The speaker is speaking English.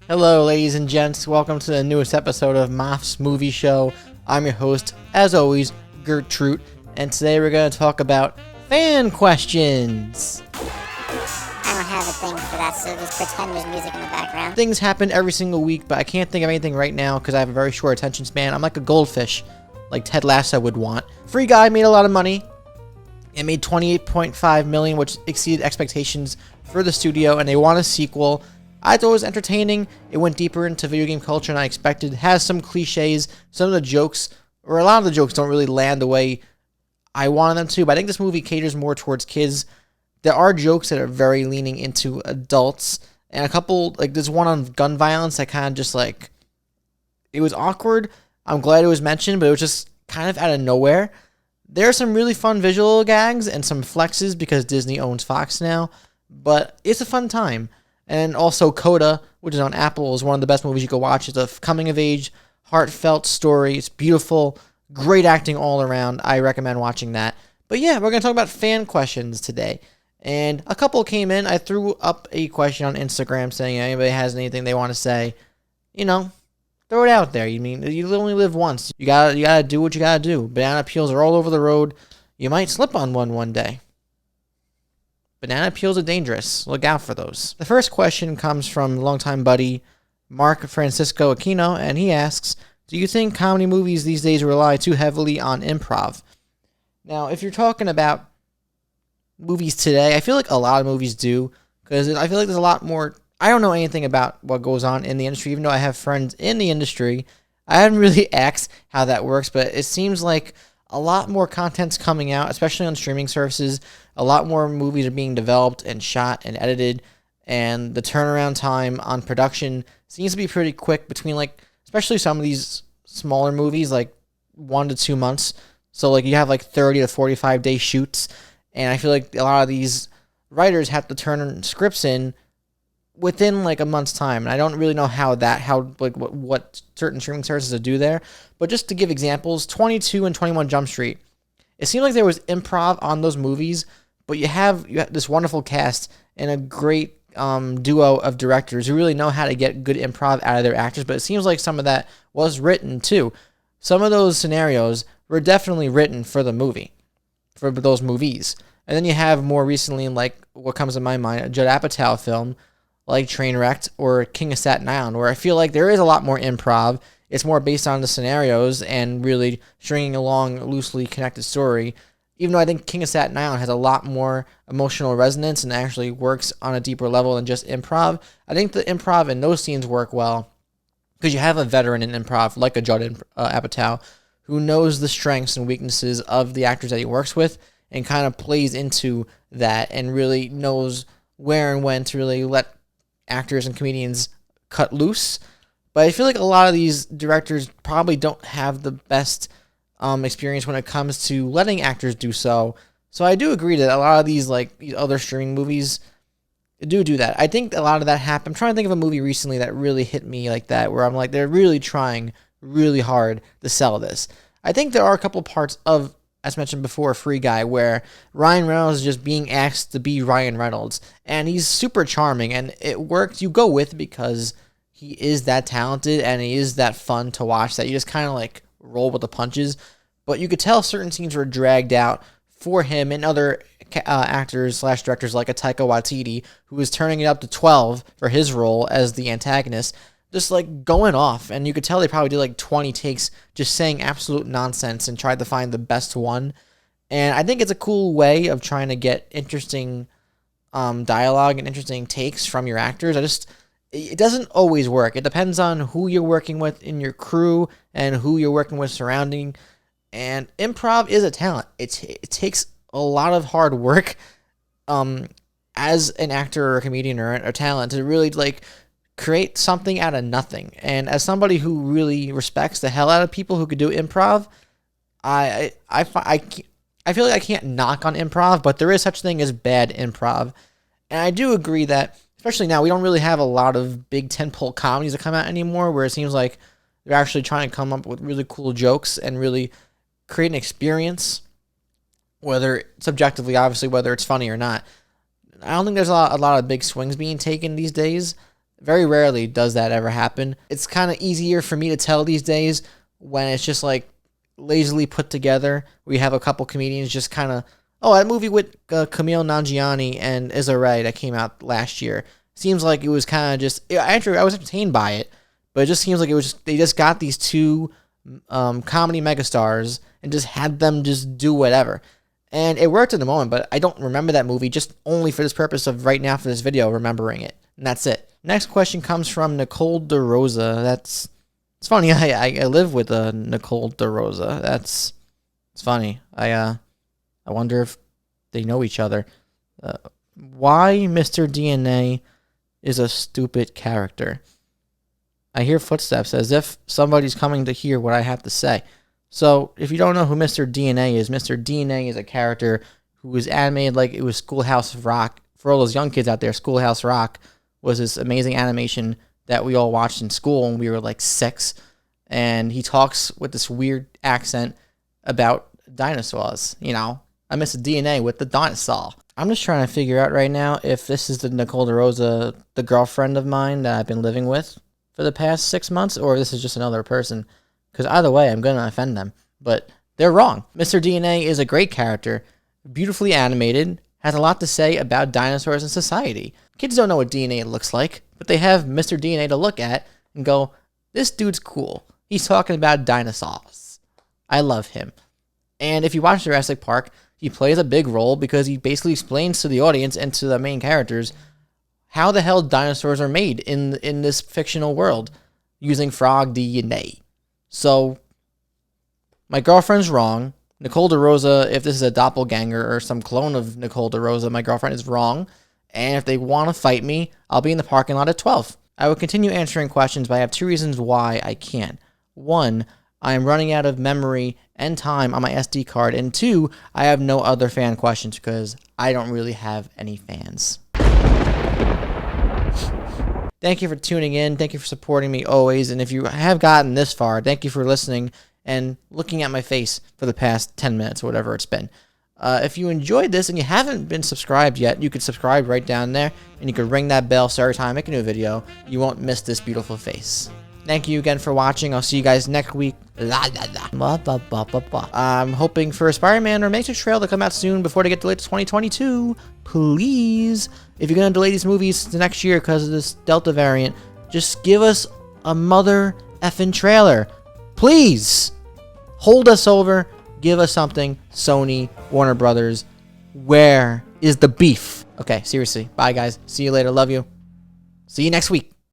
Hello, ladies and gents. Welcome to the newest episode of MAFF'S Movie Show. I'm your host, as always, Gertrude, and today we're going to talk about fan questions. I don't have a thing for that, so just pretend there's music in the background. Things happen every single week, but I can't think of anything right now because I have a very short attention span. I'm like a goldfish, like Ted Lasso would want. Free Guy made a lot of money. It made $28.5 million, which exceeded expectations for the studio, and they want a sequel. I thought it was entertaining. It went deeper into video game culture than I expected. It has some cliches. Some of the jokes, or a lot of the jokes, don't really land the way I wanted them to, but I think this movie caters more towards kids. There are jokes that are very leaning into adults, and a couple, like there's one on gun violence that kind of just like, it was awkward. I'm glad it was mentioned, but it was just kind of out of nowhere. There are some really fun visual gags and some flexes because Disney owns Fox now, but it's a fun time. And also Coda, which is on Apple, is one of the best movies you can watch. It's a coming-of-age, heartfelt story. It's beautiful, great acting all around. I recommend watching that. But yeah, we're going to talk about fan questions today. And a couple came in. I threw up a question on Instagram saying if anybody has anything they want to say, throw it out there. You mean you only live once. You gotta do what you gotta do. Banana peels are all over the road. You might slip on one day. Banana peels are dangerous. Look out for those. The first question comes from longtime buddy Mark Francisco Aquino, and he asks, do you think comedy movies these days rely too heavily on improv? Now, if you're talking about movies today, I feel like a lot of movies do, because I feel like there's a lot more. I don't know anything about what goes on in the industry, even though I have friends in the industry. I haven't really asked how that works, but it seems like a lot more content's coming out, especially on streaming services. A lot more movies are being developed and shot and edited, and the turnaround time on production seems to be pretty quick between, like, especially some of these smaller movies, like 1 to 2 months. So, like, you have, like, 30 to 45-day shoots, and I feel like a lot of these writers have to turn scripts in within like a month's time, and I don't really know what certain streaming services do there. But just to give examples, 22 and 21 Jump Street, it seemed like there was improv on those movies, but you have this wonderful cast and a great duo of directors who really know how to get good improv out of their actors. But it seems like some of that was written too. Some of those scenarios were definitely written for the movie, for those movies. And then you have more recently, like what comes to my mind, a Judd Apatow film like Trainwrecked or King of Staten Island, where I feel like there is a lot more improv. It's more based on the scenarios and really stringing along a loosely connected story. Even though I think King of Staten Island has a lot more emotional resonance and actually works on a deeper level than just improv, I think the improv in those scenes work well because you have a veteran in improv like a Judd Apatow who knows the strengths and weaknesses of the actors that he works with and kind of plays into that and really knows where and when to really let actors and comedians cut loose. But I feel like a lot of these directors probably don't have the best experience when it comes to letting actors do so. So I do agree that a lot of these other streaming movies do that. I think a lot of that happened. I'm trying to think of a movie recently that really hit me like that, where I'm like, they're really trying really hard to sell this. I think there are a couple parts of, as mentioned before, Free Guy, where Ryan Reynolds is just being asked to be Ryan Reynolds, and he's super charming, and it works. You go with because he is that talented, and he is that fun to watch, that you just kind of like roll with the punches, but you could tell certain scenes were dragged out for him and other actors/directors like a Taika Waititi, who was turning it up to 12 for his role as the antagonist, just like going off, and you could tell they probably did like 20 takes just saying absolute nonsense and tried to find the best one. And I think it's a cool way of trying to get interesting dialogue and interesting takes from your actors. It doesn't always work. It depends on who you're working with in your crew and who you're working with surrounding. And improv is a talent. It takes a lot of hard work as an actor or a comedian or a talent to really like create something out of nothing. And as somebody who really respects the hell out of people who could do improv, I feel like I can't knock on improv, but there is such thing as bad improv. And I do agree that, especially now, we don't really have a lot of big tentpole comedies that come out anymore, where it seems like they're actually trying to come up with really cool jokes and really create an experience, whether subjectively, obviously, whether it's funny or not. I don't think there's a lot of big swings being taken these days. Very rarely does that ever happen. It's kind of easier for me to tell these days when it's just like lazily put together. We have a couple comedians just kind of, oh, that movie with Camille Nanjiani and Issa Rae that came out last year. Seems like it was kind of just, actually I was entertained by it, but it just seems like it was just, they just got these two comedy megastars and just had them just do whatever. And it worked in the moment, but I don't remember that movie, just only for this purpose of right now for this video, remembering it. And that's it. Next question comes from Nicole DeRosa. It's funny. I live with Nicole DeRosa. It's funny. I wonder if they know each other. Why Mr. DNA is a stupid character. I hear footsteps as if somebody's coming to hear what I have to say. So, if you don't know who Mr. DNA is, Mr. DNA is a character who was animated like it was Schoolhouse Rock. For all those young kids out there, Schoolhouse Rock was this amazing animation that we all watched in school when we were like 6. And he talks with this weird accent about dinosaurs. You know, I miss the DNA with the dinosaur. I'm just trying to figure out right now if this is the Nicole DeRosa, the girlfriend of mine that I've been living with for the past 6 months, or this is just another person. Because either way, I'm going to offend them. But they're wrong. Mr. DNA is a great character, beautifully animated, has a lot to say about dinosaurs and society. Kids don't know what DNA looks like, but they have Mr. DNA to look at and go, this dude's cool. He's talking about dinosaurs. I love him. And if you watch Jurassic Park, he plays a big role because he basically explains to the audience and to the main characters how the hell dinosaurs are made in this fictional world using frog DNA. So, my girlfriend's wrong. Nicole DeRosa, if this is a doppelganger or some clone of Nicole DeRosa, my girlfriend is wrong. And if they want to fight me, I'll be in the parking lot at 12. I will continue answering questions, but I have 2 reasons why I can't. 1, I am running out of memory and time on my SD card. And 2, I have no other fan questions because I don't really have any fans. Thank you for tuning in. Thank you for supporting me always. And if you have gotten this far, thank you for listening and looking at my face for the past 10 minutes or whatever it's been. If you enjoyed this and you haven't been subscribed yet, you could subscribe right down there. And you can ring that bell so every time I make a new video, you won't miss this beautiful face. Thank you again for watching. I'll see you guys next week. I'm hoping for a Spider-Man or Matrix Trail to come out soon before they get delayed to 2022. Please, if you're going to delay these movies to next year because of this Delta variant, just give us a mother effing trailer. Please, hold us over. Give us something. Sony, Warner Brothers, where is the beef? Okay, seriously. Bye, guys. See you later. Love you. See you next week.